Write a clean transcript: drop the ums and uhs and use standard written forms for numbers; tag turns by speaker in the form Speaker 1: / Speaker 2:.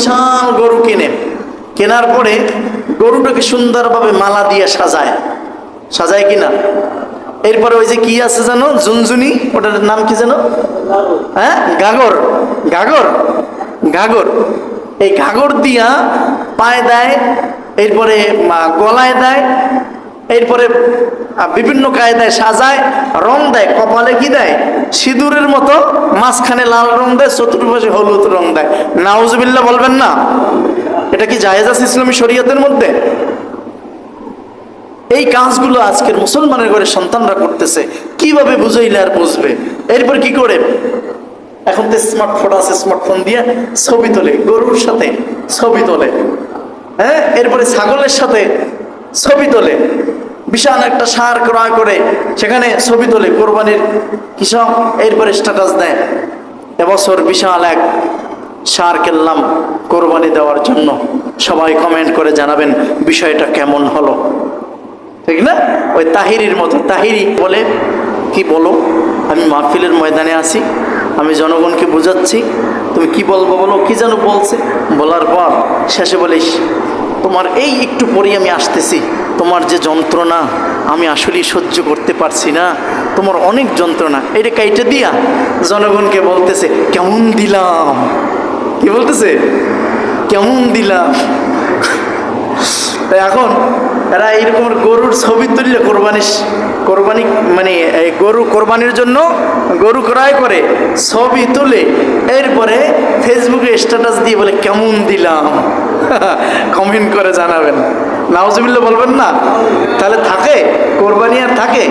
Speaker 1: বিশাল গরু কেনে, কেনার পরে গরুটাকে সুন্দরভাবে মালা দিয়ে সাজায় কিনা। এরপরে ওই যে কি আছে জানো, ঝুনঝুনি, ওটার নাম কি জানো? হ্যাঁ, গাগর। গাগর গাগর এই গাগর দিয়া পায়ে দেয়, এরপরে গলায় দেয়, এরপরে বিভিন্ন কায়দায় সাজায়, রং দেয়, কপালে কি দেয়, সিঁদুরের মতো, মাঝখানে লাল রং দেয়, চতুর্পাশে হলুদ রং দেয়। নাউজুবিল্লাহ বলবেন না? এটা কি জায়েজ আছে ইসলামী শরীয়তের মধ্যে? এই কাজগুলো আজকের মুসলমানের ঘরে সন্তানরা করতেছে, কিভাবে বুঝাইলে আর বুঝবে? এরপর কি করে, এখন তো স্মার্টফোন আছে, স্মার্টফোন দিয়ে ছবি তোলে, গরুর সাথে ছবি তোলে, হ্যাঁ, এরপরে ছাগলের সাথে ছবি তোলে, বিশাল একটা ষাঁড় ক্রয় করে সেখানে ছবি তোলে, কোরবানির কৃষক, এরপরে স্ট্যাটাস দেয়, এবছর বিশাল এক ষাঁড় কিনলাম কোরবানি দেওয়ার জন্য, সবাই কমেন্ট করে জানাবেন বিষয়টা কেমন হলো, ঠিক না? ওই তাহিরির মতো, তাহিরি বলে কি বলো, আমি মাহফিলের ময়দানে আছি, আমি জনগণকে বোঝাচ্ছি, তুমি কি বলবো বলো, কি যেন বলছে, বলার পর শেষে বলিস তোমার এই একটু পরেই আমি আসতেছি, তোমার যে যন্ত্রণা আমি আসলেই সহ্য করতে পারছি না, তোমার অনেক যন্ত্রণা, এটা কাইটে দিয়া জনগণকে বলতেছে কেমন দিলাম। কি বলতেছে? কেমন দিলাম। এখন এরা এইরকম গরুর ছবি তুললে কোরবানি মানে গরু কোরবানির জন্য গরু ক্রয় করে ছবি তুলে এরপরে ফেসবুকে স্ট্যাটাস দিয়ে বলে কেমন দিলাম, কমেন্ট করে জানাবেন। নাউজুবিল্লাহ বলবেন না? তাহলে থাকে কোরবানি আর থাকে?